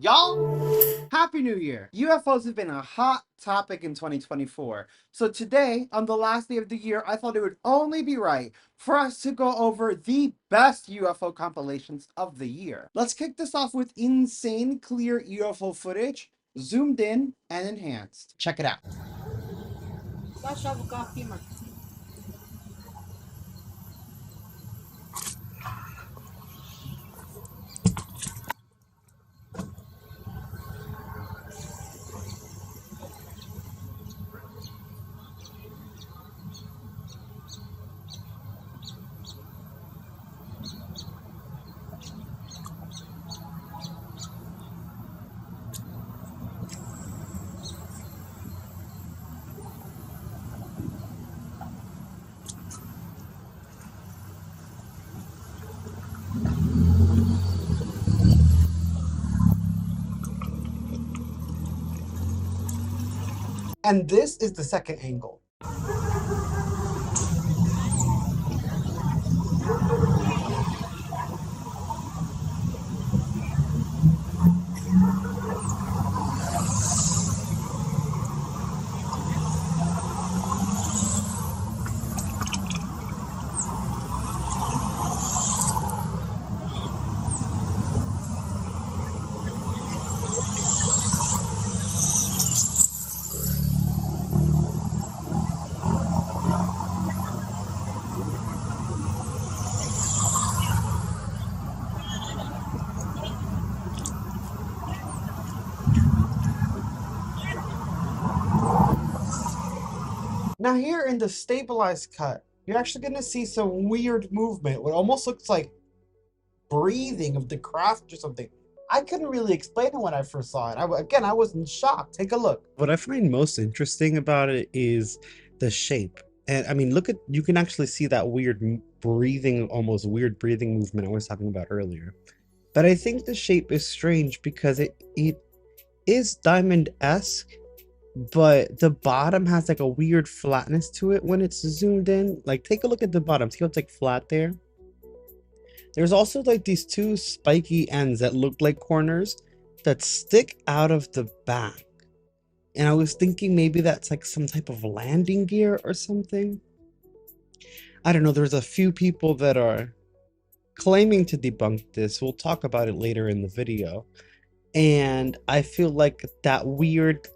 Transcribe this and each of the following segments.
Y'all, Happy New Year! UFOs have been a hot topic in 2024. So today, on the last day of the year, I thought it would only be right for us to go over the best UFO compilations of the year. Let's kick this off with insane clear UFO footage, zoomed in and enhanced. Check it out. And this is the second angle. Now here in the stabilized cut, you're actually going to see some weird movement. What almost looks like breathing of the craft or something. I couldn't really explain it when I first saw it. I was in shock. Take a look. What I find most interesting about it is the shape. And I mean, you can actually see that weird breathing, almost weird breathing movement I was talking about earlier. But I think the shape is strange because it is diamond-esque, but the bottom has like a weird flatness to it when it's zoomed in. Like, take a look at the bottom. See how it's like flat there? There's also like these two spiky ends that look like corners that stick out of the back. And I was thinking maybe that's like some type of landing gear or something. I don't know. There's a few people that are claiming to debunk this. We'll talk about it later in the video. And I feel like that weird,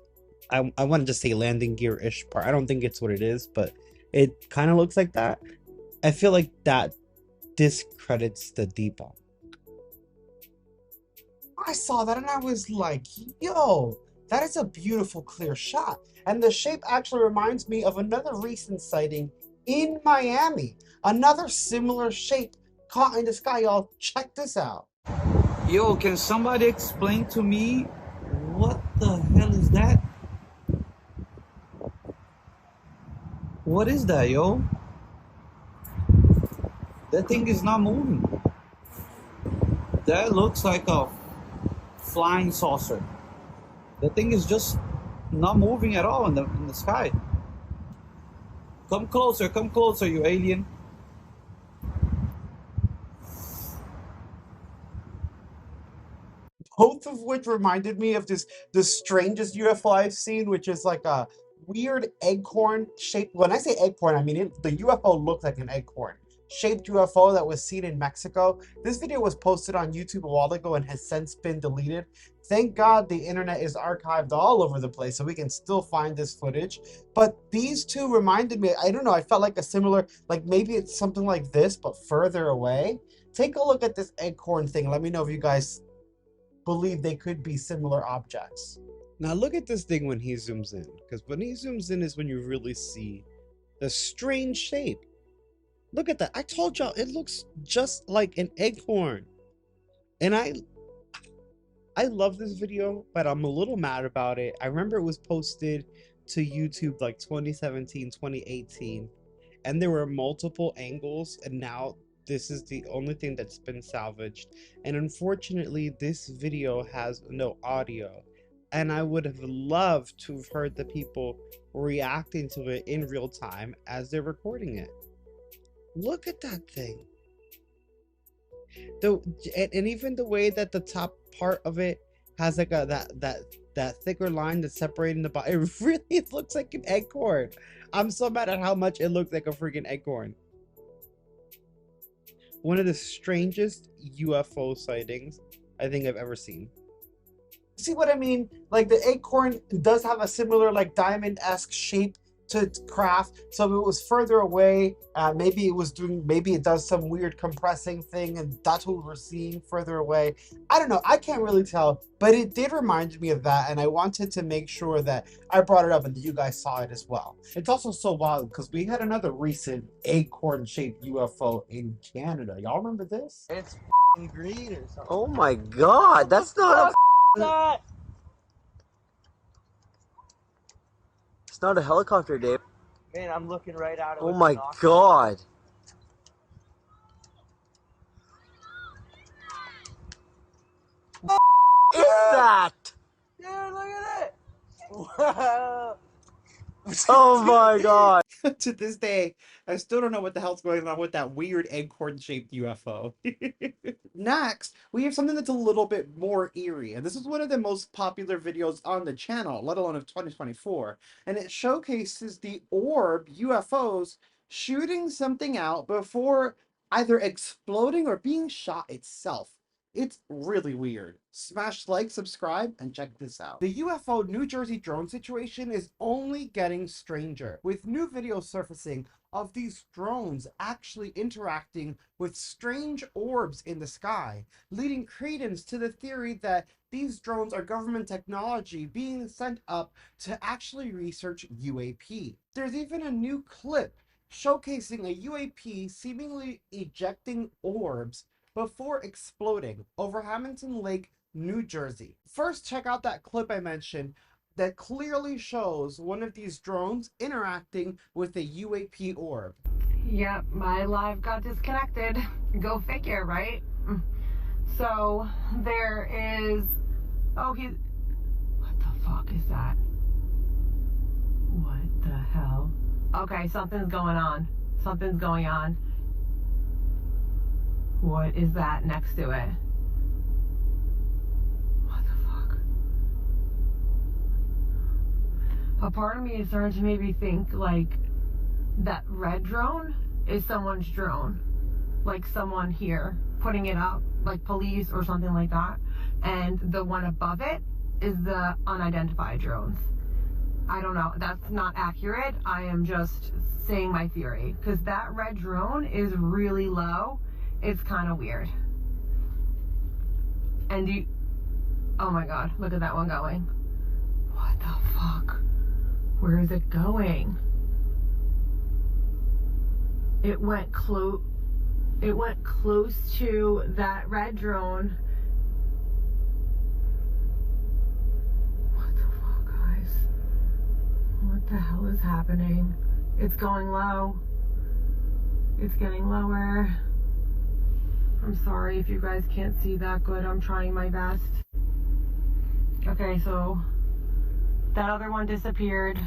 I want to just say landing gear-ish part. I don't think it's what it is, but it kind of looks like that. I feel like that discredits the debunk. I saw that and I was like, yo, that is a beautiful clear shot. And the shape actually reminds me of another recent sighting in Miami. Another similar shape caught in the sky. Y'all, check this out. Yo, can somebody explain to me what the hell is that? What is that, yo? That thing is not moving. That looks like a flying saucer. That thing is just not moving at all in the sky. Come closer, you alien. Both of which reminded me of the strangest UFO I've seen, which is like a weird eggcorn shaped. When I say eggcorn, I mean the UFO looked like an eggcorn shaped UFO that was seen in Mexico. This video was posted on YouTube a while ago and has since been deleted. Thank God the internet is archived all over the place so we can still find this footage. But these two reminded me, I don't know, I felt like a similar, like maybe it's something like this, but further away. Take a look at this eggcorn thing. Let me know if you guys believe they could be similar objects. Now look at this thing when he zooms in, because when he zooms in is when you really see the strange shape. Look at that. I told y'all it looks just like an eggcorn. And I love this video, but I'm a little mad about it. I remember it was posted to YouTube like 2017, 2018, and there were multiple angles, and now this is the only thing that's been salvaged. And unfortunately, this video has no audio. And I would have loved to have heard the people reacting to it in real time as they're recording it. Look at that thing. And even the way that the top part of it has like that thicker line that's separating the body. It really looks like an acorn. I'm so mad at how much it looks like a freaking acorn. One of the strangest UFO sightings I think I've ever seen. See what I mean? Like the acorn does have a similar like diamond-esque shape to its craft. So if it was further away, maybe it does some weird compressing thing, and that's what we're seeing further away. I don't know. I can't really tell, but it did remind me of that, and I wanted to make sure that I brought it up and that you guys saw it as well. It's also so wild because we had another recent acorn-shaped UFO in Canada. Y'all remember this? It's green or something. Oh my god, that's not a... That. It's not a helicopter, Dave. Man, I'm looking right at it. Oh my god. What is that? Dude, look at it. Wow. Oh my god. To this day, I still don't know what the hell's going on with that weird acorn-shaped UFO. Next, we have something that's a little bit more eerie, and this is one of the most popular videos on the channel, let alone of 2024, and it showcases the Orb UFOs shooting something out before either exploding or being shot itself. It's really weird. Smash like, subscribe, and check this out. The UFO New Jersey drone situation is only getting stranger, with new videos surfacing of these drones actually interacting with strange orbs in the sky, leading credence to the theory that these drones are government technology being sent up to actually research UAP. There's even a new clip showcasing a UAP seemingly ejecting orbs before exploding over Hamilton Lake, New Jersey. First, check out that clip I mentioned that clearly shows one of these drones interacting with a UAP orb. Yep, my live got disconnected. Go figure, right? So there is, what the fuck is that? What the hell? Okay, something's going on. Something's going on. What is that next to it? What the fuck? A part of me is starting to maybe think like that red drone is someone's drone. Like someone here putting it up, like police or something like that. And the one above it is the unidentified drones. I don't know. That's not accurate. I am just saying my theory. Because that red drone is really low. It's kind of weird. And oh my god, look at that one going. What the fuck? Where is it going? It went close to that red drone. What the fuck, guys? What the hell is happening? It's going low. It's getting lower. I'm sorry if you guys can't see that good. I'm trying my best. Okay, so that other one disappeared.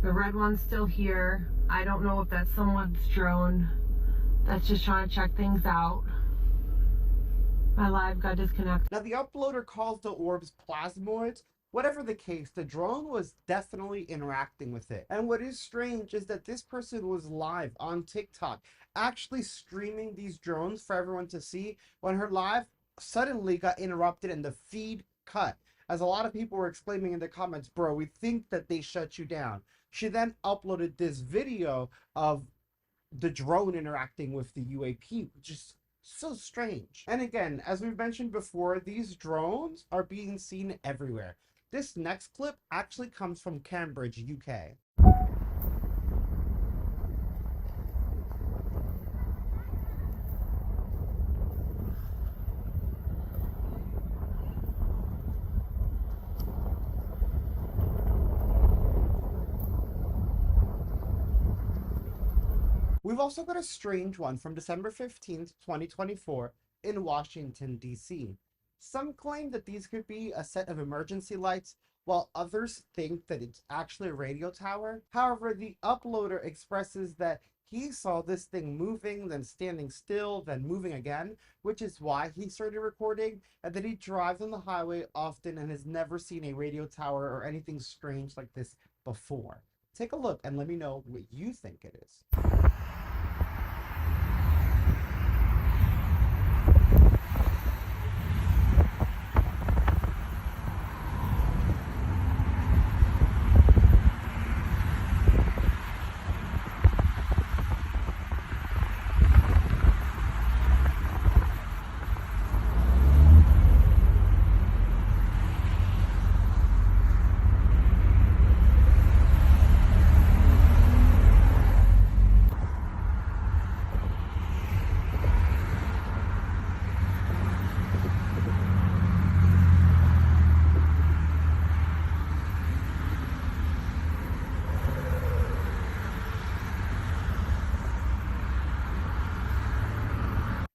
The red one's still here. I don't know if that's someone's drone that's just trying to check things out. My live got disconnected. Now the uploader calls the orbs plasmoids. Whatever the case, the drone was definitely interacting with it. And what is strange is that this person was live on TikTok, actually streaming these drones for everyone to see, when her live suddenly got interrupted and the feed cut. As a lot of people were exclaiming in the comments, bro, we think that they shut you down. She then uploaded this video of the drone interacting with the UAP, which is so strange. And again, as we've mentioned before, these drones are being seen everywhere. This next clip actually comes from Cambridge, UK. We've also got a strange one from December 15th, 2024 in Washington, D.C. Some claim that these could be a set of emergency lights, while others think that it's actually a radio tower. However, the uploader expresses that he saw this thing moving, then standing still, then moving again, which is why he started recording, and that he drives on the highway often and has never seen a radio tower or anything strange like this before. Take a look and let me know what you think it is.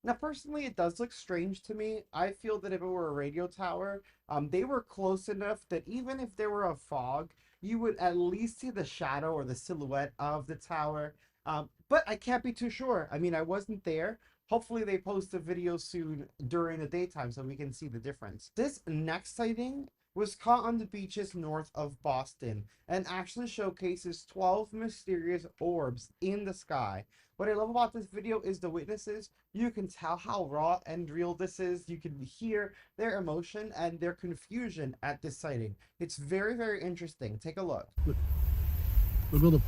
Now, personally, it does look strange to me. I feel that if it were a radio tower, they were close enough that even if there were a fog, you would at least see the shadow or the silhouette of the tower. But I can't be too sure. I mean, I wasn't there. Hopefully, they post a video soon during the daytime so we can see the difference. This next sighting was caught on the beaches north of Boston and actually showcases 12 mysterious orbs in the sky. What I love about this video is the witnesses. You can tell how raw and real this is. You can hear their emotion and their confusion at this sighting. It's very, very interesting. Take a look. Look all the...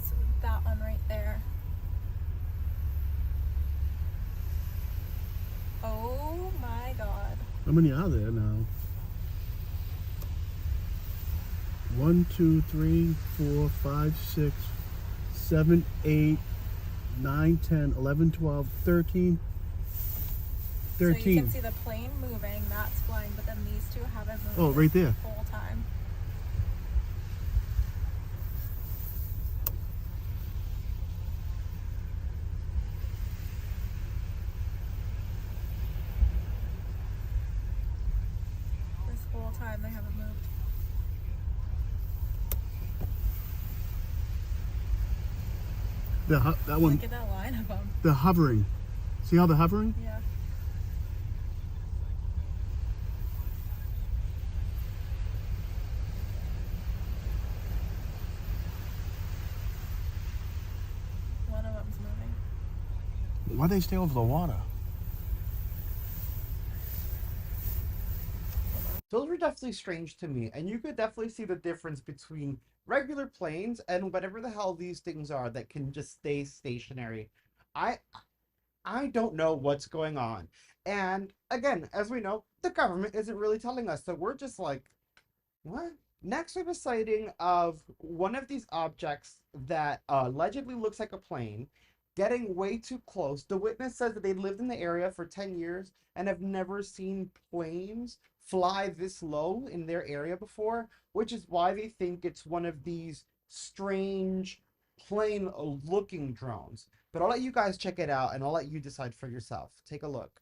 So that one right there. Oh my god. How many are there now? 1, 2, 3, 4, 5, 6, 7, 8, 9, 10, 11, 12, 13. So you can see the plane moving, that's flying, but then these two haven't moved. Oh, right there. The whole time. This whole time they haven't moved. That one. Look at that line of them. They're hovering. See how they're hovering? Yeah. One of them's moving. Why do they stay over the water? Those were definitely strange to me, and you could definitely see the difference between regular planes and whatever the hell these things are that can just stay stationary. I don't know what's going on. And again, as we know, the government isn't really telling us, so we're just like, what? Next, we have a sighting of one of these objects that allegedly looks like a plane getting way too close. The witness says that they lived in the area for 10 years and have never seen planes fly this low in their area before, which is why they think it's one of these strange plane-looking drones. But I'll let you guys check it out and I'll let you decide for yourself. Take a look.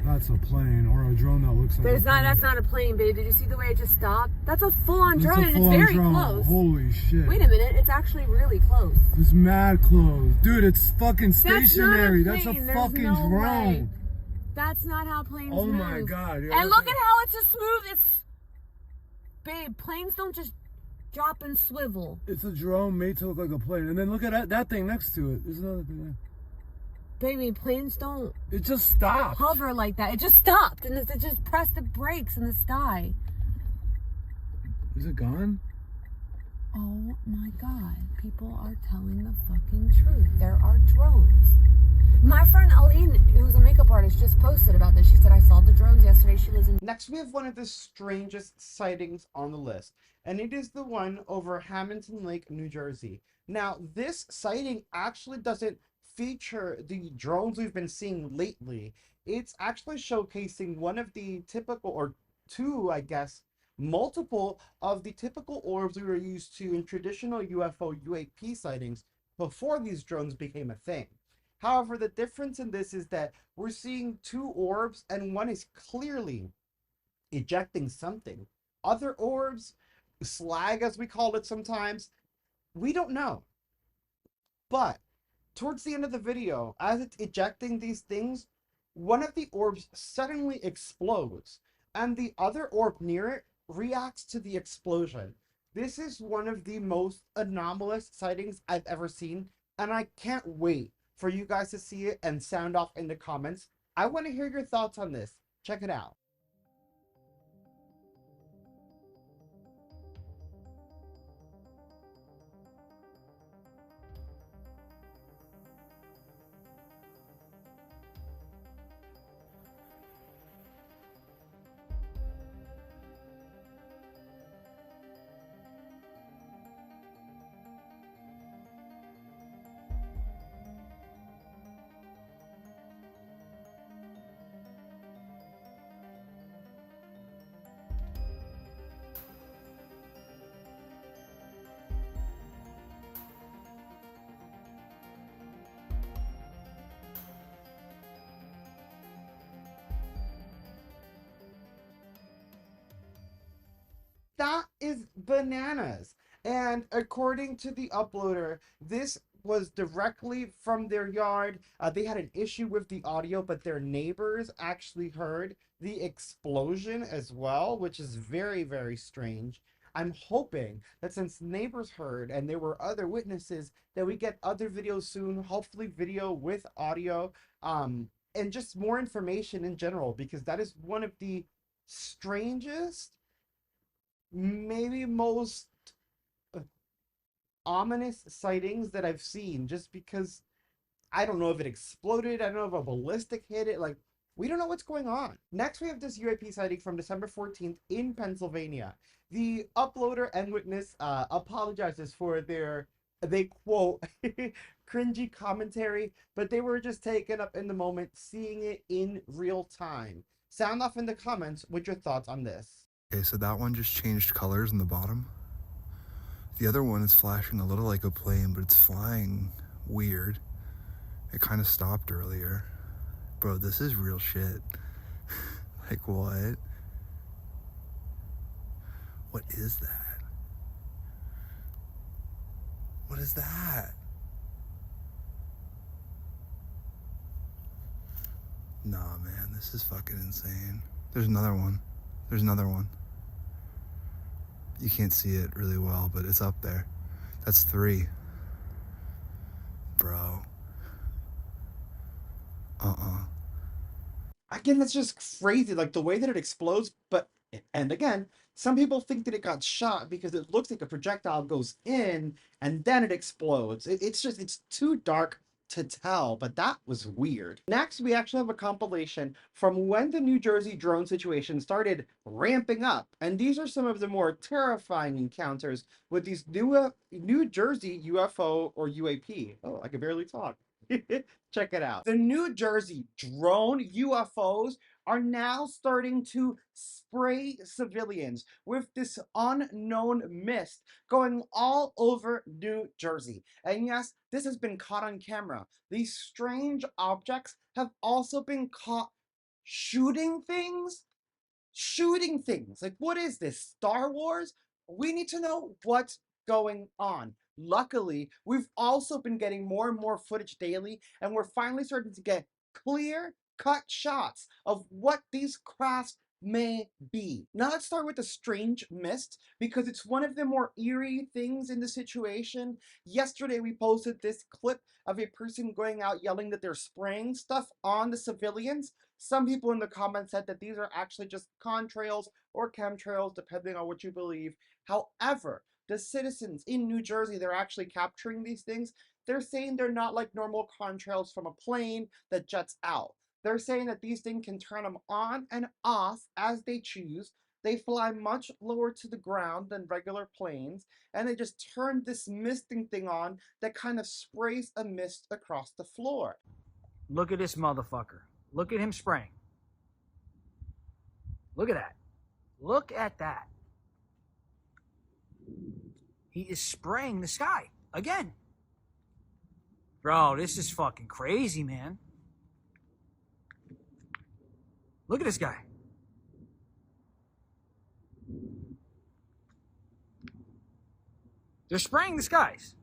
That's a plane or a drone that looks like That's not a plane, babe. Did you see the way it just stopped? That's a full-on drone, and it's very close. Holy shit. Wait a minute, it's actually really close. It's mad close. Dude, it's fucking That's not a stationary. That's a plane. There's fucking no drone. way. That's not how planes move. Oh my god. Yeah, And look at how it's just smooth. Babe, planes don't just drop and swivel. It's a drone made to look like a plane. And then look at that thing next to it. There's another thing there. Baby, planes don't It just stopped. hover like that. It just stopped and it just pressed the brakes in the sky. Is it gone? Oh my god. People are telling the fucking truth. There are drones. My friend Aline, who's a makeup artist, just posted about this. She said, I saw the drones yesterday. She lives in... Next, we have one of the strangest sightings on the list, and it is the one over Hamilton Lake, New Jersey. Now, this sighting actually doesn't feature the drones we've been seeing lately. It's actually showcasing one of the typical, or two, I guess, multiple of the typical orbs we were used to in traditional UFO UAP sightings before these drones became a thing. However, the difference in this is that we're seeing two orbs and one is clearly ejecting something. Other orbs slag, as we call it sometimes. We don't know. But towards the end of the video, as it's ejecting these things, one of the orbs suddenly explodes, and the other orb near it reacts to the explosion. This is one of the most anomalous sightings I've ever seen, and I can't wait for you guys to see it and sound off in the comments. I want to hear your thoughts on this. Check it out. That is bananas. And according to the uploader, this was directly from their yard. They had an issue with the audio, but their neighbors actually heard the explosion as well, which is very, very strange. I'm hoping that since neighbors heard and there were other witnesses, that we get other videos soon, hopefully video with audio, and just more information in general, because that is one of the strangest, maybe most uh, ominous sightings that I've seen, just because I don't know if it exploded, I don't know if a ballistic hit it, like, we don't know what's going on. Next, we have this UAP sighting from December 14th in Pennsylvania. The uploader and witness apologizes for their, they quote, cringy commentary, but they were just taken up in the moment, seeing it in real time. Sound off in the comments with your thoughts on this. Okay, so that one just changed colors in the bottom. The other one is flashing a little like a plane, but it's flying weird. It kind of stopped earlier. Bro, this is real shit. Like, what? What is that? What is that? Nah, man, this is fucking insane. There's another one. There's another one. You can't see it really well, but it's up there. That's 3. Bro. Again, that's just crazy, like the way that it explodes. But, and again, some people think that it got shot because it looks like a projectile goes in and then it explodes. It's too dark to tell, but that was weird. Next, we actually have a compilation from when the New Jersey drone situation started ramping up, and these are some of the more terrifying encounters with these New Jersey UFO or UAP. Oh, I can barely talk. Check it out. The New Jersey drone UFOs are now starting to spray civilians with this unknown mist going all over New Jersey. And yes, this has been caught on camera. These strange objects have also been caught shooting things. Shooting things. Like, what is this? Star Wars? We need to know what's going on. Luckily, we've also been getting more and more footage daily, and we're finally starting to get clear cut shots of what these crafts may be. Now let's start with the strange mist, because it's one of the more eerie things in the situation. Yesterday we posted this clip of a person going out yelling that they're spraying stuff on the civilians. Some people in the comments said that these are actually just contrails or chemtrails, depending on what you believe. However, the citizens in New Jersey, they're actually capturing these things. They're saying they're not like normal contrails from a plane that jets out. They're saying that these things can turn them on and off as they choose. They fly much lower to the ground than regular planes, and they just turn this misting thing on that kind of sprays a mist across the floor. Look at this motherfucker. Look at him spraying. Look at that. Look at that. He is spraying the sky again. Bro, this is fucking crazy, man. Look at this guy. They're spraying the skies.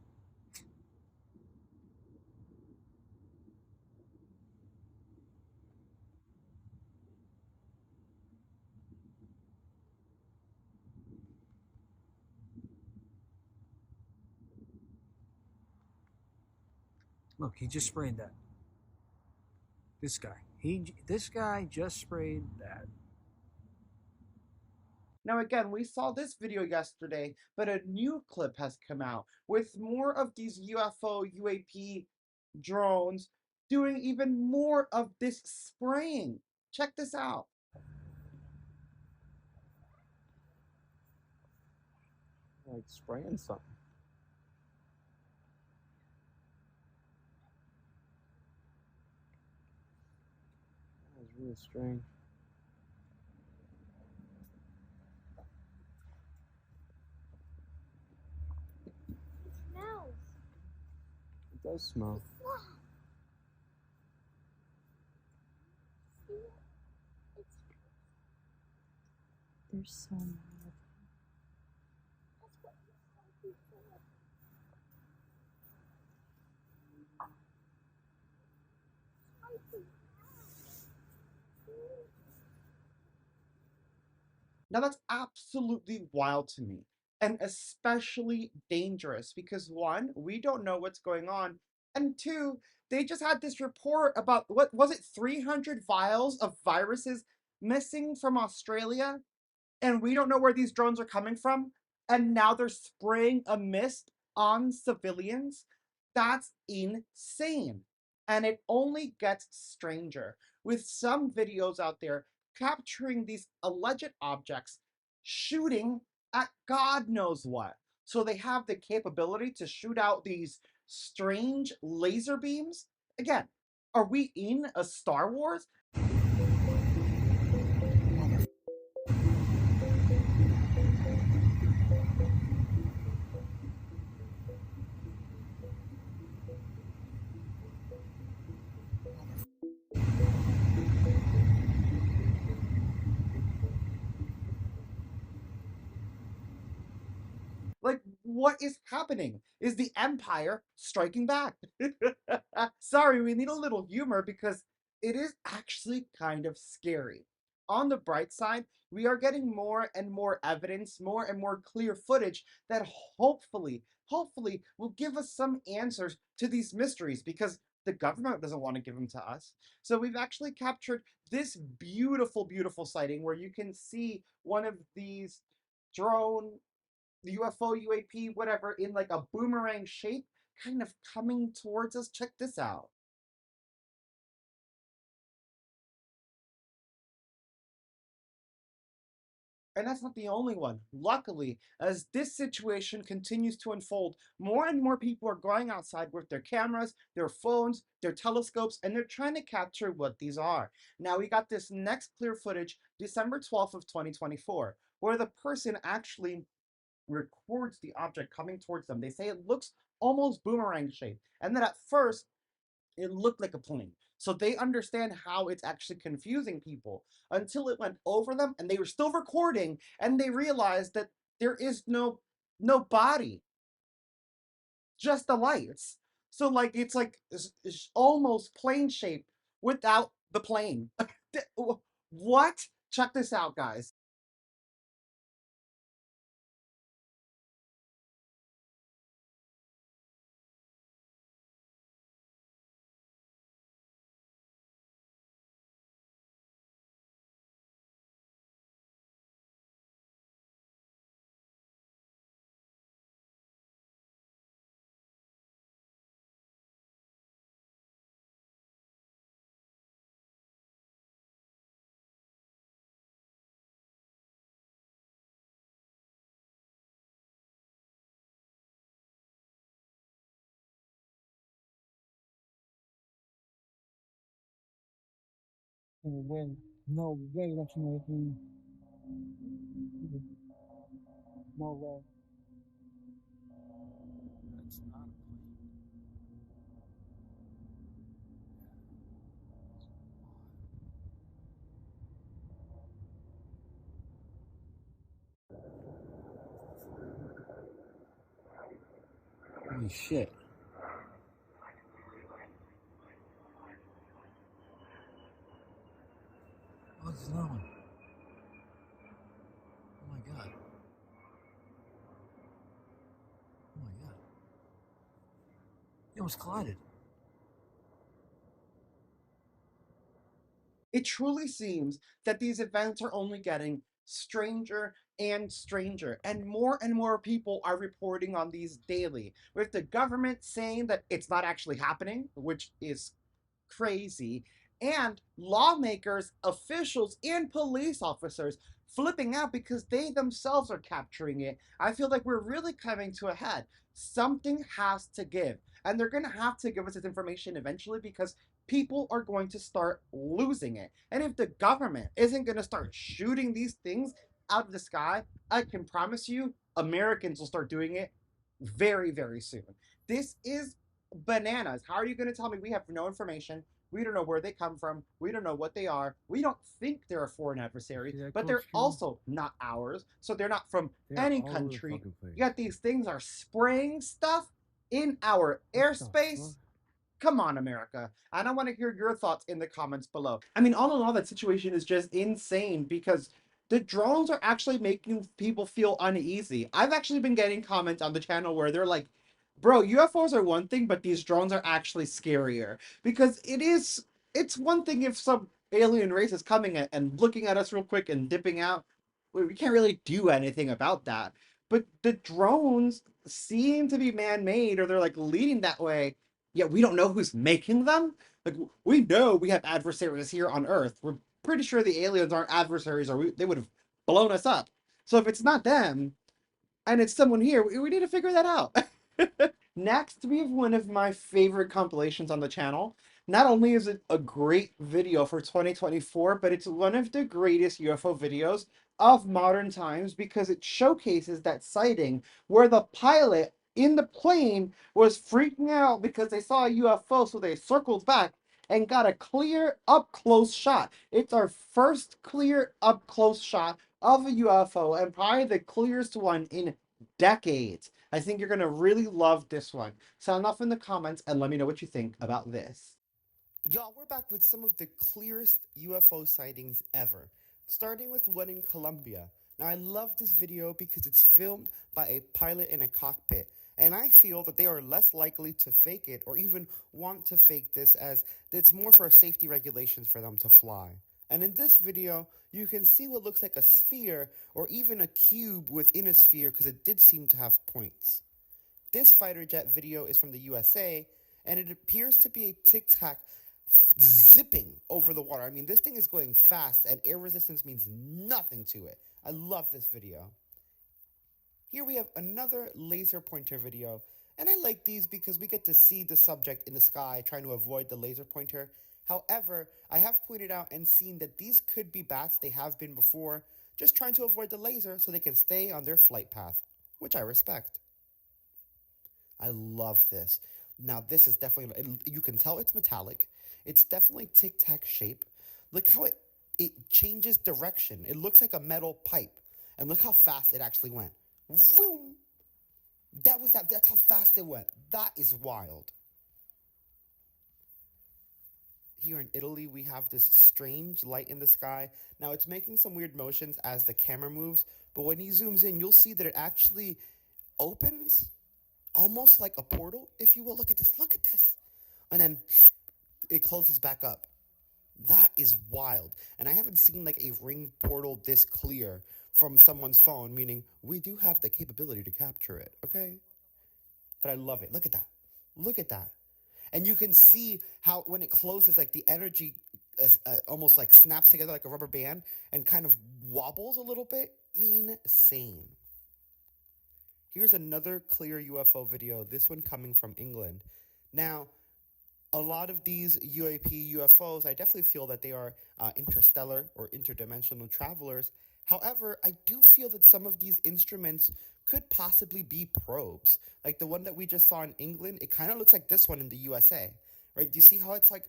Look, he just sprayed that. This guy. This guy just sprayed that. Now again, we saw this video yesterday, but a new clip has come out with more of these UFO, UAP drones doing even more of this spraying. Check this out. Like spraying something. That's really strange. Smells. It does smell. They're so mad. Now that's absolutely wild to me, and especially dangerous because one, we don't know what's going on, and two, they just had this report about what was it, 300 vials of viruses missing from Australia, and we don't know where these drones are coming from, and now they're spraying a mist on civilians. That's insane. And it only gets stranger with some videos out there capturing these alleged objects shooting at God knows what. So they have the capability to shoot out these strange laser beams. Again, are we in a Star Wars? Like, what is happening? Is the Empire striking back? Sorry, we need a little humor because it is actually kind of scary. On the bright side, we are getting more and more evidence, more and more clear footage that hopefully will give us some answers to these mysteries because the government doesn't want to give them to us. So we've actually captured this beautiful, beautiful sighting where you can see one of these drone, the UFO, UAP, whatever, in like a boomerang shape, kind of coming towards us. Check this out. And that's not the only one. Luckily, as this situation continues to unfold, more and more people are going outside with their cameras, their phones, their telescopes, and they're trying to capture what these are. Now we got this next clear footage, December 12th of 2024, where the person actually records the object coming towards them. They say it looks almost boomerang shaped, and that at first it looked like a plane. So they understand how it's actually confusing people until it went over them and they were still recording and they realized that there is no body, just the lights. So like it's almost plane shaped without the plane. What? Check this out, guys. No way. No way that's another thing. No way. That's not a plane. Holy shit. Oh, there's another one. Oh my god. Oh my god. They almost collided. It truly seems that these events are only getting stranger and stranger, and more people are reporting on these daily, with the government saying that it's not actually happening, which is crazy, and lawmakers, officials, and police officers flipping out because they themselves are capturing it. I feel like we're really coming to a head. Something has to give, and they're going to have to give us this information eventually because people are going to start losing it. And if the government isn't going to start shooting these things out of the sky, I can promise you Americans will start doing it very, very soon. This is bananas. How are you going to tell me we have no information? We don't know where they come from. We don't know what they are. We don't think they're a foreign adversary, but they're also not ours. So they're not from any country. Yet these things are spraying stuff in our airspace. Come on, America. And I want to hear your thoughts in the comments below. I mean, all in all, that situation is just insane because the drones are actually making people feel uneasy. I've actually been getting comments on the channel where they're like, bro, UFOs are one thing, but these drones are actually scarier. Because it's one thing if some alien race is coming and looking at us real quick and dipping out. We can't really do anything about that. But the drones seem to be man-made, or they're like leading that way. Yet we don't know who's making them. Like, we know we have adversaries here on Earth. We're pretty sure the aliens aren't adversaries, or they would have blown us up. So if it's not them, and it's someone here, we need to figure that out. Next, we have one of my favorite compilations on the channel. Not only is it a great video for 2024, but it's one of the greatest UFO videos of modern times because it showcases that sighting where the pilot in the plane was freaking out because they saw a UFO, so they circled back and got a clear up-close shot. It's our first clear up-close shot of a UFO and probably the clearest one in decades. I think you're going to really love this one. Sound off in the comments and let me know what you think about this. Y'all, we're back with some of the clearest UFO sightings ever, starting with one in Colombia. Now, I love this video because it's filmed by a pilot in a cockpit, and I feel that they are less likely to fake it or even want to fake this, as it's more for safety regulations for them to fly. And in this video, you can see what looks like a sphere or even a cube within a sphere because it did seem to have points. This fighter jet video is from the USA, and it appears to be a Tic Tac zipping over the water. I mean, this thing is going fast, and air resistance means nothing to it. I love this video. Here we have another laser pointer video, and I like these because we get to see the subject in the sky trying to avoid the laser pointer. However, I have pointed out and seen that these could be bats. They have been before, just trying to avoid the laser so they can stay on their flight path, which I respect. I love this. Now, this is definitely, you can tell it's metallic. It's definitely Tic Tac shape. Look how it changes direction. It looks like a metal pipe. And look how fast it actually went. Vroom. That's how fast it went. That is wild. Here in Italy, we have this strange light in the sky. Now, it's making some weird motions as the camera moves, but when he zooms in, you'll see that it actually opens, almost like a portal, if you will. Look at this, and then it closes back up. That is wild. And I haven't seen like a ring portal this clear from someone's phone, meaning we do have the capability to capture it, okay? But I love it. Look at that. And you can see how when it closes, like the energy almost like snaps together like a rubber band and kind of wobbles a little bit. Insane. Here's another clear UFO video, this one coming from England. Now, a lot of these UAP UFOs, I definitely feel that they are interstellar or interdimensional travelers. However, I do feel that some of these instruments could possibly be probes. Like the one that we just saw in England, it kind of looks like this one in the USA, right? Do you see how it's like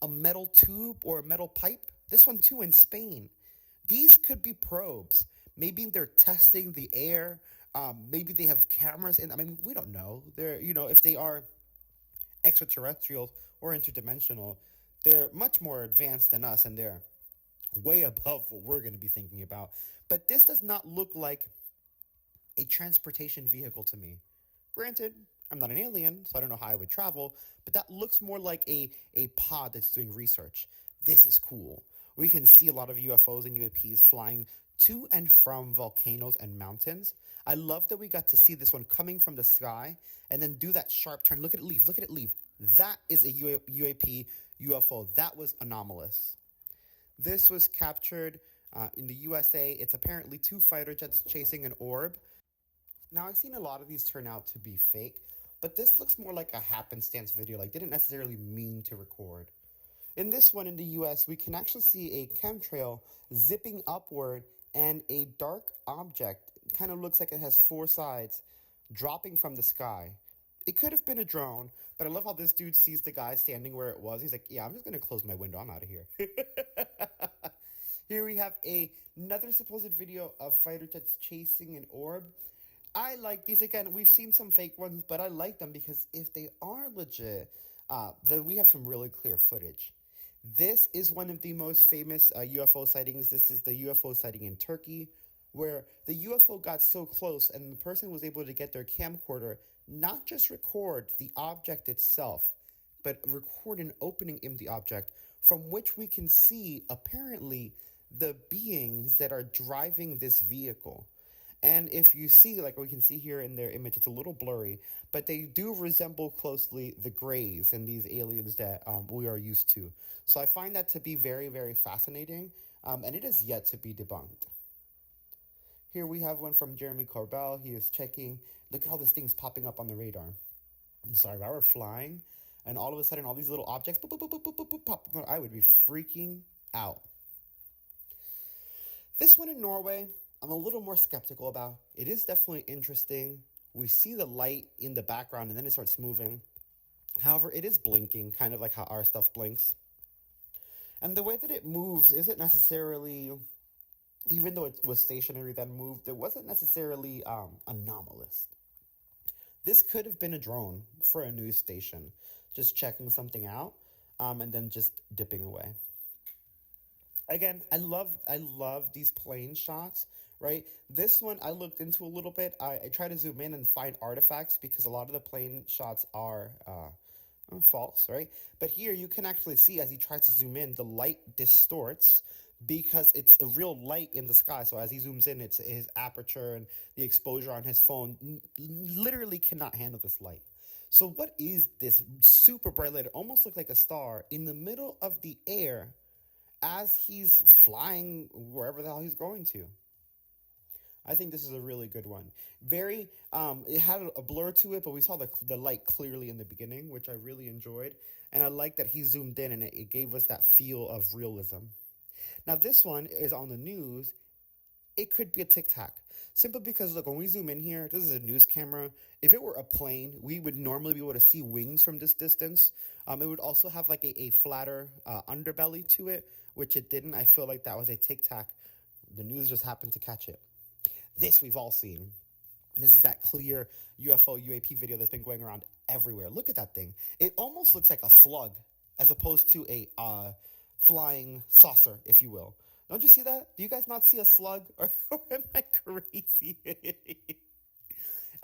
a metal tube or a metal pipe? This one too in Spain. These could be probes. Maybe they're testing the air Maybe they have cameras in. I mean, we don't know. They're, if they are extraterrestrials or interdimensional, they're much more advanced than us, and they're way above what we're going to be thinking about. But this does not look like a transportation vehicle to me. Granted, I'm not an alien, so I don't know how I would travel, but that looks more like a pod that's doing research. This is cool. We can see a lot of UFOs and UAPs flying to and from volcanoes and mountains. I love that we got to see this one coming from the sky and then do that sharp turn. Look at it leave. Look at it leave. That is a UAP UFO. That was anomalous. This was captured in the USA. It's apparently 2 fighter jets chasing an orb. Now, I've seen a lot of these turn out to be fake, but this looks more like a happenstance video, like didn't necessarily mean to record. In this one in the US, we can actually see a chemtrail zipping upward and a dark object, kind of looks like it has 4 sides, dropping from the sky. It could have been a drone, but I love how this dude sees the guy standing where it was. He's like, yeah, I'm just going to close my window. I'm out of here. Here we have another supposed video of fighter jets chasing an orb. I like these. Again, we've seen some fake ones, but I like them because if they are legit, then we have some really clear footage. This is one of the most famous UFO sightings. This is the UFO sighting in Turkey, where the UFO got so close and the person was able to get their camcorder, not just record the object itself, but record an opening in the object from which we can see, apparently, the beings that are driving this vehicle. And if you see, like we can see here in their image, it's a little blurry, but they do resemble closely the Greys and these aliens that we are used to. So I find that to be very, very fascinating, and it is yet to be debunked. Here we have one from Jeremy Corbell. He is checking. Look at all these things popping up on the radar. I'm sorry, if I were flying, and all of a sudden all these little objects boop, boop, boop, boop, boop, boop, pop, I would be freaking out. This one in Norway, I'm a little more skeptical about. It is definitely interesting. We see the light in the background and then it starts moving. However, it is blinking, kind of like how our stuff blinks. And the way that it moves isn't necessarily, even though it was stationary then moved, it wasn't necessarily anomalous. This could have been a drone for a news station, just checking something out and then just dipping away. Again, I love these plane shots, right? This one I looked into a little bit. I try to zoom in and find artifacts because a lot of the plane shots are false, right? But here you can actually see as he tries to zoom in, the light distorts because it's a real light in the sky. So as he zooms in, it's his aperture and the exposure on his phone literally cannot handle this light. So what is this super bright light? It almost looked like a star in the middle of the air as he's flying wherever the hell he's going to. I think this is a really good one. Very, it had a blur to it, but we saw the light clearly in the beginning, which I really enjoyed. And I like that he zoomed in and it gave us that feel of realism. Now, this one is on the news. It could be a Tic Tac. Simply because, look, when we zoom in here, this is a news camera. If it were a plane, we would normally be able to see wings from this distance. It would also have like a flatter underbelly to it, which it didn't. I feel like that was a Tic Tac. The news just happened to catch it. This we've all seen. This is that clear UFO UAP video that's been going around everywhere. Look at that thing. It almost looks like a slug as opposed to a flying saucer, if you will. Don't you see that? Do you guys not see a slug? Or am I crazy?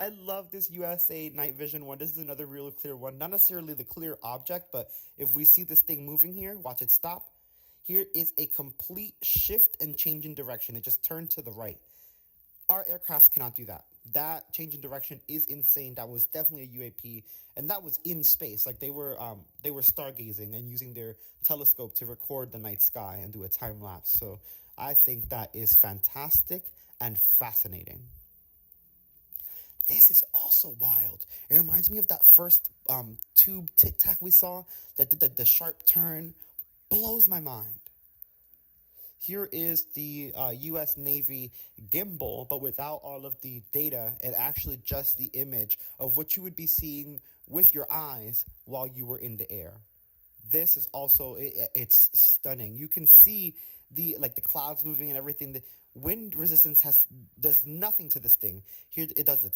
I love this USA night vision one. This is another real clear one. Not necessarily the clear object, but if we see this thing moving here, watch it stop. Here is a complete shift and change in direction. It just turned to the right. Our aircrafts cannot do that. That change in direction is insane. That was definitely a UAP, and that was in space. Like they were stargazing and using their telescope to record the night sky and do a time lapse. So I think that is fantastic and fascinating. This is also wild. It reminds me of that first tube Tic Tac we saw that did the sharp turn. Blows my mind. Here is the U.S. Navy gimbal, but without all of the data, and actually just the image of what you would be seeing with your eyes while you were in the air. This is also it's stunning. You can see the clouds moving and everything. The wind resistance does nothing to this thing. Here it does the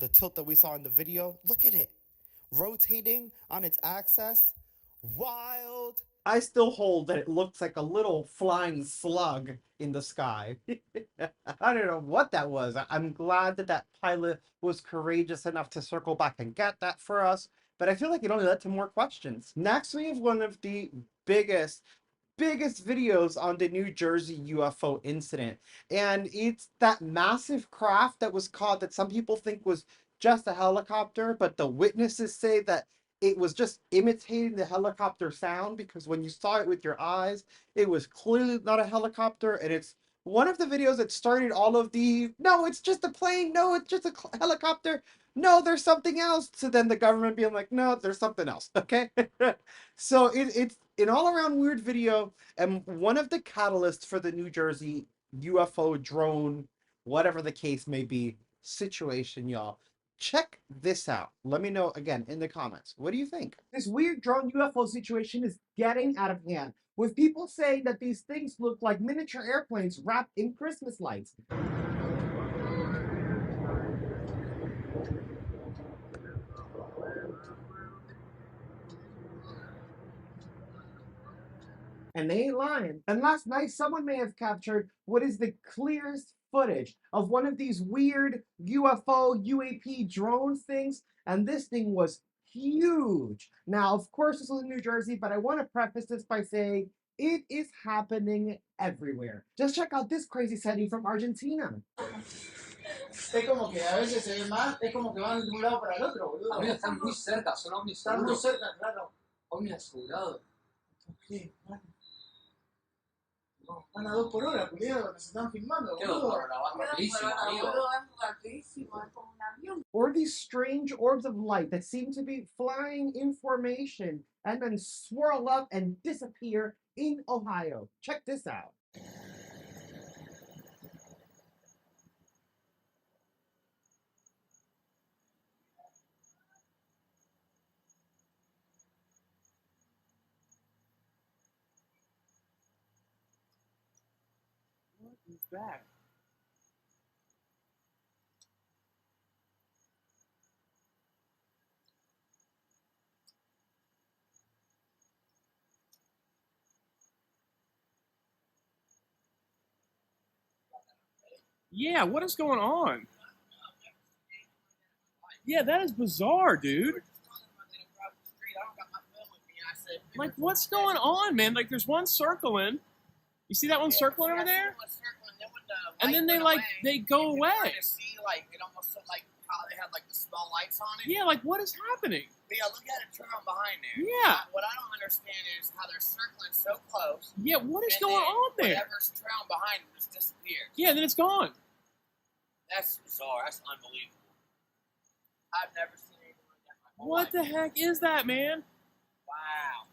tilt that we saw in the video. Look at it, rotating on its axis. Wild. I still hold that it looks like a little flying slug in the sky. I don't know what that was. I'm glad that pilot was courageous enough to circle back and get that for us, but I feel like it only led to more questions. Next, we have one of the biggest videos on the New Jersey UFO incident. And it's that massive craft that was caught that some people think was just a helicopter, but the witnesses say that it was just imitating the helicopter sound, because when you saw it with your eyes, it was clearly not a helicopter. And it's one of the videos that started all of the, no, it's just a plane, no, it's just a helicopter, no, there's something else. So then the government being like, no, there's something else, okay? So it's an all-around weird video, and one of the catalysts for the New Jersey UFO drone, whatever the case may be, situation, y'all. Check this out. Let me know again in the comments. What do you think? This weird drone UFO situation is getting out of hand, with people saying that these things look like miniature airplanes wrapped in Christmas lights. And they ain't lying. And last night, someone may have captured what is the clearest footage of one of these weird UFO, UAP drone things. And this thing was huge. Now, of course, this was in New Jersey, but I want to preface this by saying it is happening everywhere. Just check out this crazy setting from Argentina. Es como que a veces se ve más, es como que van de un lado para el otro, boludo. A mí están muy cerca, son ovnis Están muy seguros. cerca, claro. Ovnis asegurados. ¿Qué? No, van a 2 por hora, culiado, nos están filmando, ¿Qué boludo. 2 por hora? Van rapidísimo, amigo. Or these strange orbs of light that seem to be flying in formation and then swirl up and disappear in Ohio. Check this out. What is that? Yeah, what is going on? Yeah, that is bizarre, dude. Like, what's going on, man? Like, there's one circling. You see that one circling over there? And then they go away. It almost looked like how they had like the small lights on it. Yeah, like, what is happening? But yeah, look at it trail behind there. Yeah. What I don't understand is how they're circling so close. Yeah, what is going on there? Whatever's trailing behind them just disappears. Yeah, then it's gone. That's bizarre. That's unbelievable. I've never seen anything like that in my whole What life. the heck is that, man? Wow.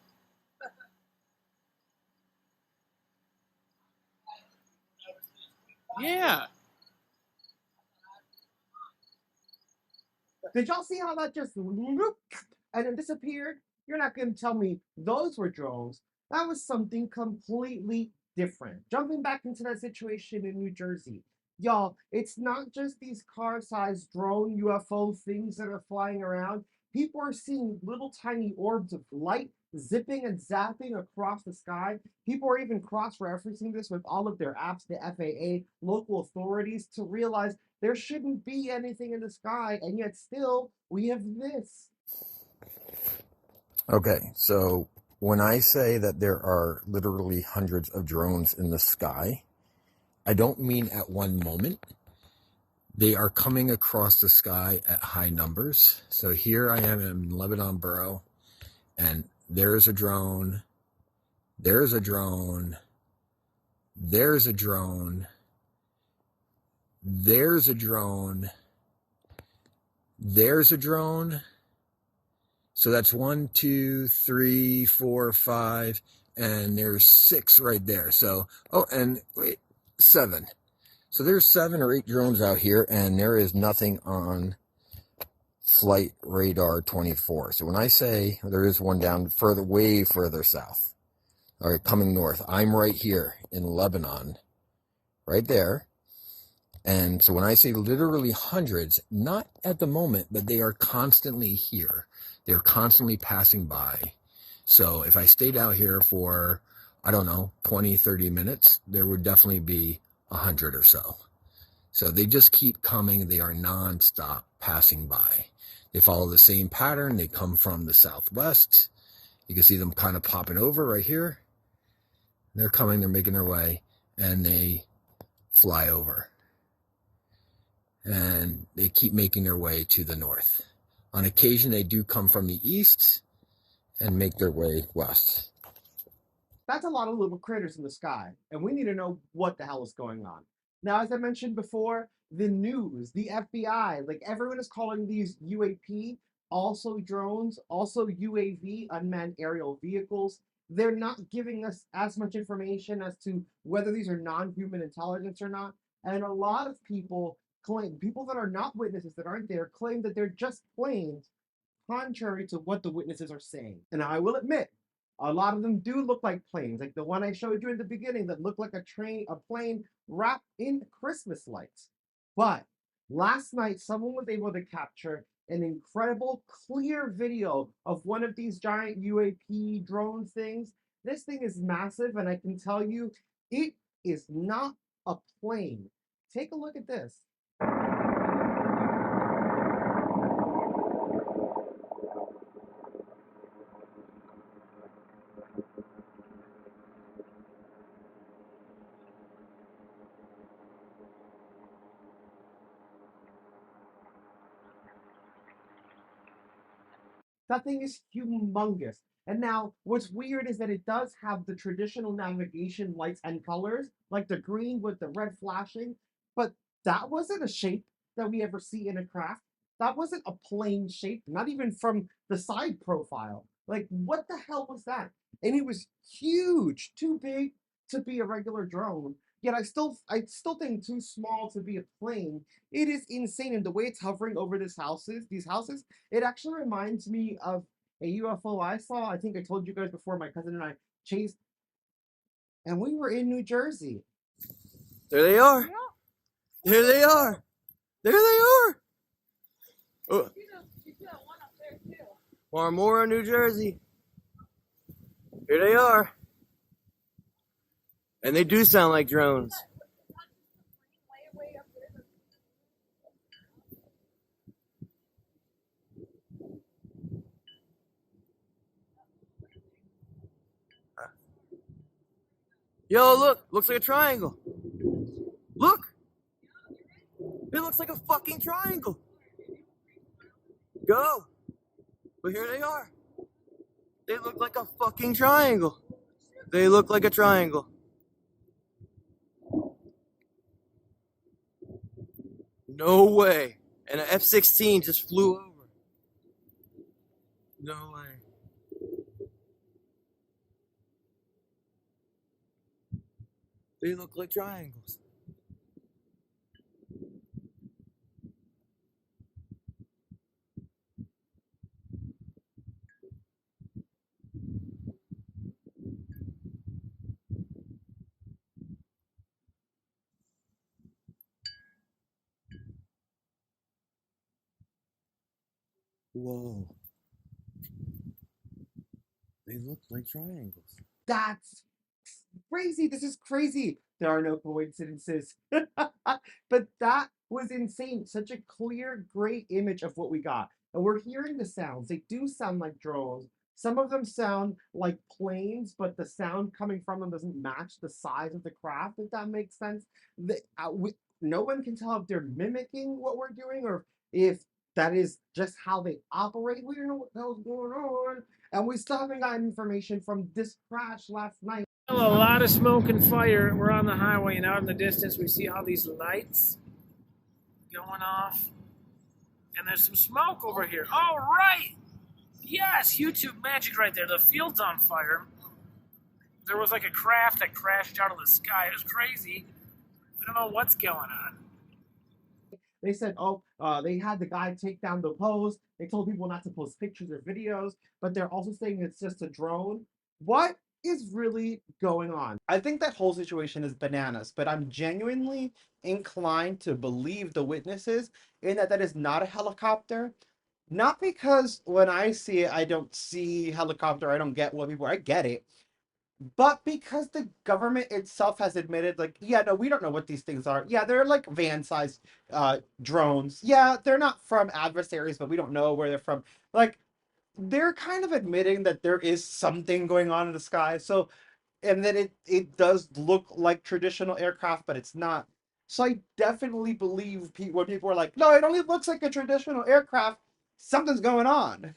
Yeah. Did y'all see how that just whoop, and then disappeared? You're not going to tell me those were drones. That was something completely different. Jumping back into that situation in New Jersey. Y'all, it's not just these car-sized drone UFO things that are flying around. People are seeing little tiny orbs of light zipping and zapping across the sky. People are even cross-referencing this with all of their apps, the FAA, local authorities, to realize there shouldn't be anything in the sky, and yet still we have this. Okay, so when I say that there are literally hundreds of drones in the sky, I don't mean at one moment. They are coming across the sky at high numbers. So here I am in Lebanon Borough, and there's a drone, there's a drone, there's a drone, there's a drone, there's a drone. So that's 1, 2, 3, 4, 5, and there's 6 right there. So, oh, and wait, 7. So there's 7 or 8 drones out here, and there is nothing on Flight Radar 24. So when I say there is one down further, way further south, all right, coming north, I'm right here in Lebanon, right there. And so when I say literally hundreds, not at the moment, but they are constantly here. They're constantly passing by. So if I stayed out here for, I don't know, 20, 30 minutes, there would definitely be 100 or so. So they just keep coming. They are nonstop passing by. They follow the same pattern. They come from the southwest. You can see them kind of popping over right here. They're coming, they're making their way, and they fly over. And they keep making their way to the north. On occasion, they do come from the east and make their way west. That's a lot of little critters in the sky, and we need to know what the hell is going on. Now, as I mentioned before, the news, the FBI, like everyone is calling these UAP, also drones, also UAV, unmanned aerial vehicles. They're not giving us as much information as to whether these are non-human intelligence or not. And a lot of people claim, people that are not witnesses that aren't there, claim that they're just planes, contrary to what the witnesses are saying. And I will admit, a lot of them do look like planes, like the one I showed you in the beginning that looked like a plane wrapped in Christmas lights. But last night, someone was able to capture an incredible clear video of one of these giant UAP drone things. This thing is massive, and I can tell you, it is not a plane. Take a look at this. That thing is humongous. And now, what's weird is that it does have the traditional navigation lights and colors, like the green with the red flashing, but that wasn't a shape that we ever see in a craft. That wasn't a plane shape, not even from the side profile. Like, what the hell was that? And it was huge, too big to be a regular drone. Yet I still think too small to be a plane. It is insane, and the way it's hovering over these houses, it actually reminds me of a UFO I saw. I think I told you guys before. My cousin and I chased, and we were in New Jersey. There they are. There they are. There they are. Oh. Marmora, New Jersey. Here they are. And they do sound like drones. Yo, look. Looks like a triangle. Look. It looks like a fucking triangle. Go. But here they are. They look like a fucking triangle. They look like a triangle. No way. And an F-16 just flew over. No way. They look like triangles. Whoa. They look like triangles. That's crazy. This is crazy. There are no coincidences. But that was insane. Such a clear, great image of what we got. And we're hearing the sounds. They do sound like drones. Some of them sound like planes, but the sound coming from them doesn't match the size of the craft, if that makes sense. No one can tell if they're mimicking what we're doing or if that is just how they operate. We don't know what the hell's going on. And we still haven't gotten information from this crash last night. A lot of smoke and fire. We're on the highway, and out in the distance, we see all these lights going off. And there's some smoke over here. Oh, right! Yes, YouTube magic right there. The field's on fire. There was like a craft that crashed out of the sky. It was crazy. I don't know what's going on. They said, they had the guy take down the post. They told people not to post pictures or videos, but they're also saying it's just a drone. What is really going on? I think that whole situation is bananas, but I'm genuinely inclined to believe the witnesses in that is not a helicopter. Not because when I see it, I don't see helicopter, I don't get what people, I get it, but because the government itself has admitted, like, yeah, no, we don't know what these things are. Yeah, they're like van-sized drones. Yeah, they're not from adversaries, but we don't know where they're from. Like, they're kind of admitting that there is something going on in the sky. So, and then it does look like traditional aircraft, but it's not. So I definitely believe when people are like, no, it only looks like a traditional aircraft, something's going on.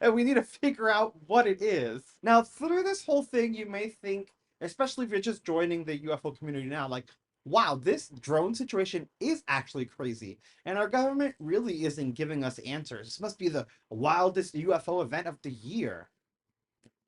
And we need to figure out what it is. Now, through this whole thing, you may think, especially if you're just joining the UFO community now, like, wow, this drone situation is actually crazy. And our government really isn't giving us answers. This must be the wildest UFO event of the year.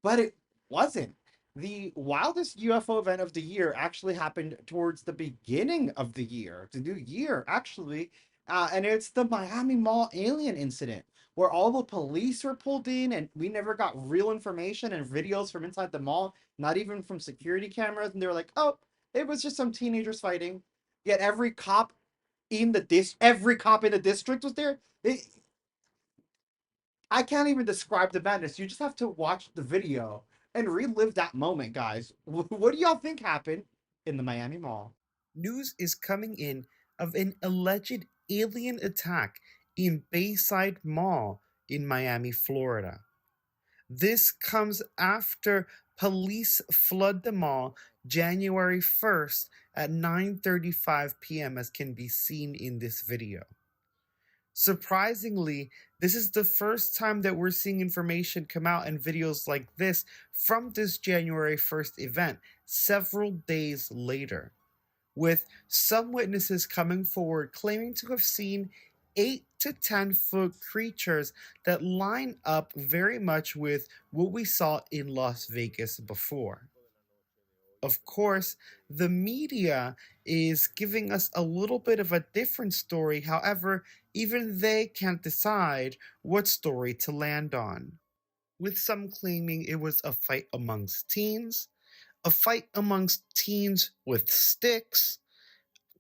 But it wasn't. The wildest UFO event of the year actually happened towards the beginning of the year, the new year, actually. And it's the Miami Mall alien incident, where all the police were pulled in and we never got real information and videos from inside the mall, not even from security cameras. And they were like, oh, it was just some teenagers fighting. Yet every cop in the district was there. I can't even describe the madness. You just have to watch the video and relive that moment, guys. What do y'all think happened in the Miami Mall? News is coming in of an alleged alien attack in Bayside Mall in Miami, Florida. This comes after police flood the mall January 1st at 9:35 p.m. as can be seen in this video. Surprisingly, this is the first time that we're seeing information come out and videos like this from this January 1st event several days later, with some witnesses coming forward claiming to have seen 8 to 10 foot creatures that line up very much with what we saw in Las Vegas before. Of course, the media is giving us a little bit of a different story. However, even they can't decide what story to land on, with some claiming it was a fight amongst teens, a fight amongst teens with sticks,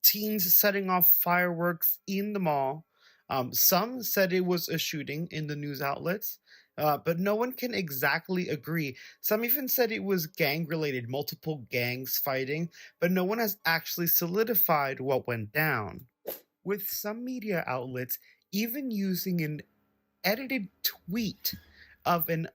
teens setting off fireworks in the mall. Some said it was a shooting in the news outlets, but no one can exactly agree. Some even said it was gang related, multiple gangs fighting, but no one has actually solidified what went down. With some media outlets even using an edited tweet of an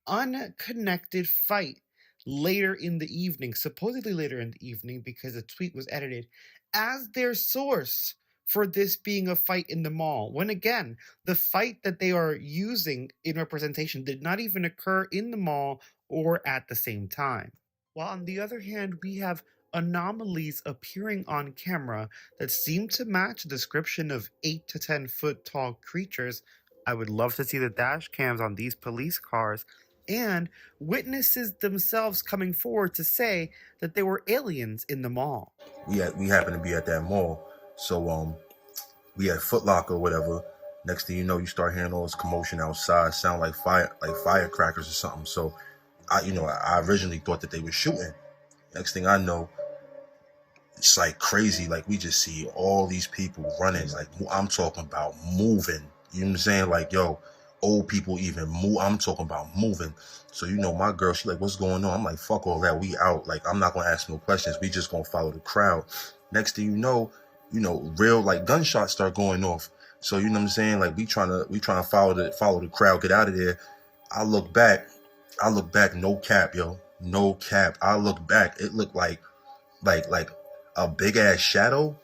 unconnected fight later in the evening, supposedly later in the evening because the tweet was edited, as their source for this being a fight in the mall. When again, the fight that they are using in representation did not even occur in the mall or at the same time. While on the other hand, we have anomalies appearing on camera that seem to match the description of 8 to 10 foot tall creatures. I would love to see the dash cams on these police cars, and witnesses themselves coming forward to say that there were aliens in the mall. We happened to be at that mall, so we had Foot Locker or whatever. Next thing you know, you start hearing all this commotion outside, sound like firecrackers or something. So I originally thought that they were shooting. Next thing I know, it's like crazy. Like we just see all these people running. Like I'm talking about moving. You know what I'm saying? Like, yo, old people even move. I'm talking about moving. So my girl, she like, what's going on? I'm like, fuck all that. We out. Like, I'm not gonna ask no questions. We just gonna follow the crowd. Next thing you know, real like gunshots start going off. So you know what I'm saying? Like we trying to follow the crowd, get out of there. I look back, no cap, yo. No cap. I look back, it looked like a big ass shadow,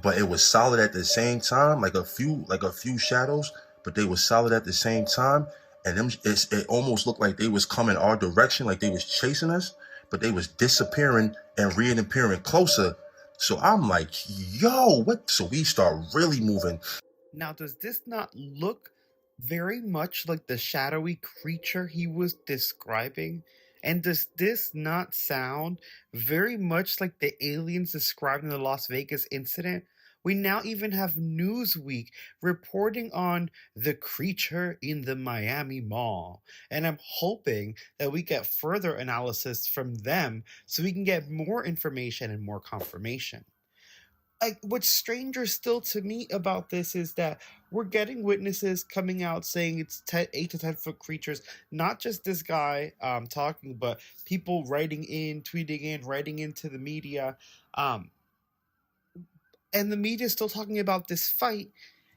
but it was solid at the same time, like a few shadows, but they were solid at the same time. And it almost looked like they was coming our direction, like they was chasing us, but they was disappearing and reappearing closer. So I'm like, yo, what? So we start really moving. Now, does this not look very much like the shadowy creature he was describing? And does this not sound very much like the aliens described in the Las Vegas incident, We now even have Newsweek reporting on the creature in the Miami Mall. And I'm hoping that we get further analysis from them so we can get more information and more confirmation. What's stranger still to me about this is that we're getting witnesses coming out saying it's 8 to 10 foot creatures, not just this guy talking, but people writing in, tweeting in, writing into the media, and the media is still talking about this fight.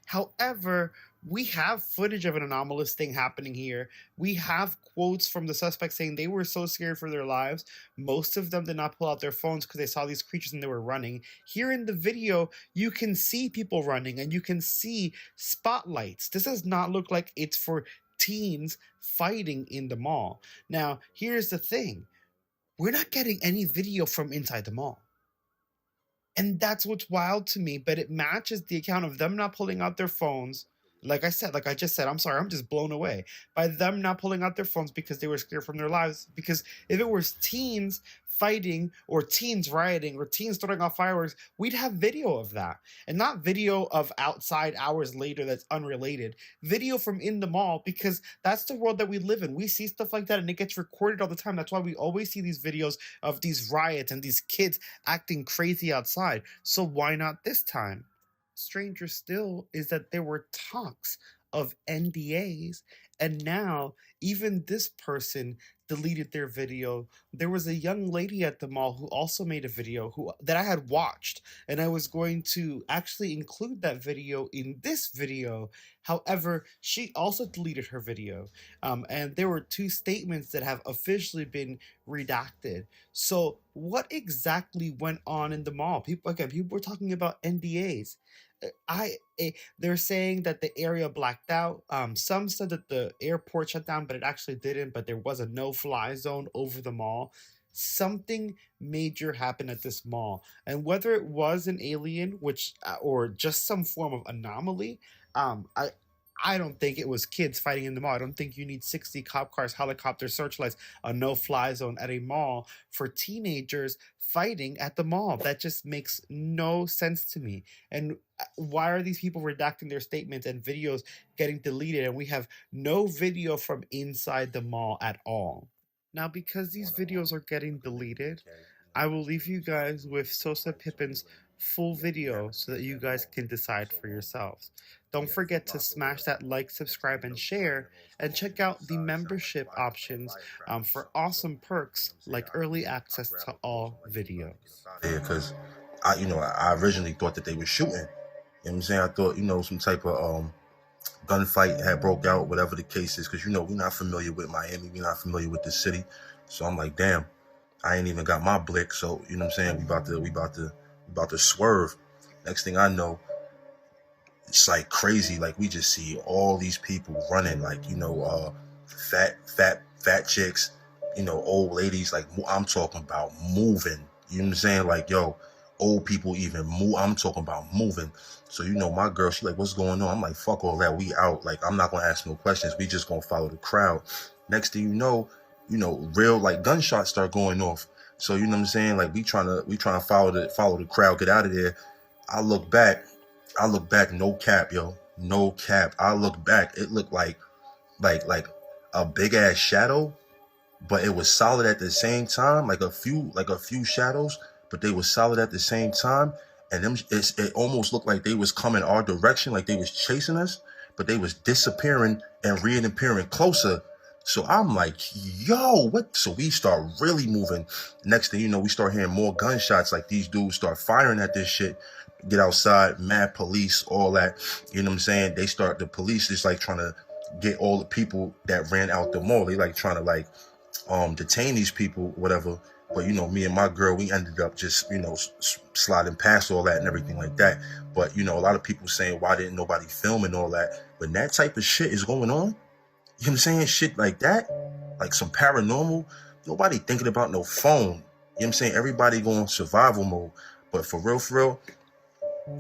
However, we have footage of an anomalous thing happening here. We have quotes from the suspects saying they were so scared for their lives. Most of them did not pull out their phones because they saw these creatures and they were running. Here in the video, you can see people running and you can see spotlights. This does not look like it's for teens fighting in the mall. Now, here's the thing. We're not getting any video from inside the mall. And that's what's wild to me, but it matches the account of them not pulling out their phones. Like I just said, I'm sorry, I'm just blown away by them not pulling out their phones because they were scared from their lives. Because if it was teens fighting or teens rioting or teens throwing off fireworks, we'd have video of that. And not video of outside hours later that's unrelated. Video from in the mall, because that's the world that we live in. We see stuff like that and it gets recorded all the time. That's why we always see these videos of these riots and these kids acting crazy outside. So why not this time? Stranger still is that there were talks of NDAs, and now even this person deleted their video. There was a young lady at the mall who also made a video that I had watched, and I was going to actually include that video in this video. However, she also deleted her video, and there were 2 statements that have officially been redacted. So what exactly went on in the mall? People were talking about NDAs. They're saying that the area blacked out. Some said that the airport shut down, but it actually didn't. But there was a no-fly zone over the mall. Something major happened at this mall, and whether it was an alien, or just some form of anomaly, I don't think it was kids fighting in the mall. I don't think you need 60 cop cars, helicopters, searchlights, a no-fly zone at a mall for teenagers fighting at the mall. That just makes no sense to me. And why are these people redacting their statements and videos getting deleted, and we have no video from inside the mall at all? Now, because these videos are getting deleted, I will leave you guys with Sosa Pippin's full video so that you guys can decide for yourselves. Don't forget to smash that like, subscribe, and share, and check out the membership options for awesome perks like early access to all videos. Yeah, because I originally thought that they were shooting. You know what I'm saying? I thought, some type of gunfight had broke out, whatever the case is, because we're not familiar with Miami, we're not familiar with the city. So I'm like, damn, I ain't even got my blick. So you know what I'm saying? We about to swerve. Next thing I know, it's like crazy. Like we just see all these people running, like fat chicks, old ladies. Like I'm talking about moving. You know what I'm saying? Like old people even move. I'm talking about moving. So my girl, she like, what's going on? I'm like, fuck all that. We out. Like I'm not gonna ask no questions. We just gonna follow the crowd. Next thing you know, real like gunshots start going off. So you know what I'm saying? Like we trying to follow the crowd, get out of there. I look back, no cap, yo. No cap. I look back, it looked like a big ass shadow, but it was solid at the same time, like a few shadows, but they were solid at the same time. And it almost looked like they was coming our direction, like they was chasing us, but they was disappearing and reappearing closer. So I'm like, yo, what? So we start really moving. Next thing you know, we start hearing more gunshots. Like these dudes start firing at this shit. Get outside, mad police, all that. You know what I'm saying? The police is like trying to get all the people that ran out the mall. They like trying to detain these people, whatever. But me and my girl, we ended up just sliding past all that and everything like that. But a lot of people saying, why didn't nobody film and all that? When that type of shit is going on, you know what I'm saying? Shit like that, like some paranormal, nobody thinking about no phone. You know what I'm saying? Everybody going survival mode. But for real,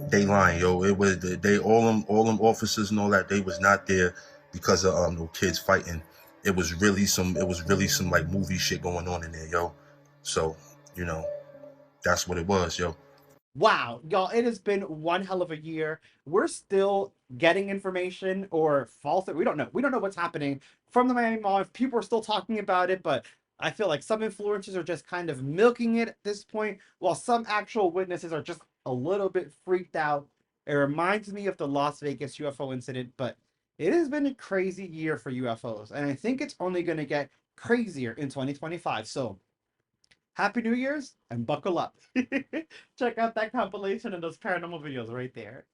they lying, yo. It was all them officers and all that. They was not there because of no kids fighting. It was really some like movie shit going on in there, yo. So that's what it was, yo. Wow, y'all, it has been one hell of a year. We're still getting information or false. We don't know. We don't know what's happening from the Miami Mall. People are still talking about it, but I feel like some influencers are just kind of milking it at this point, while some actual witnesses are just a little bit freaked out. It reminds me of the Las Vegas UFO incident, but it has been a crazy year for UFOs, and I think it's only going to get crazier in 2025. So, Happy New Year's and buckle up. Check out that compilation and those paranormal videos right there.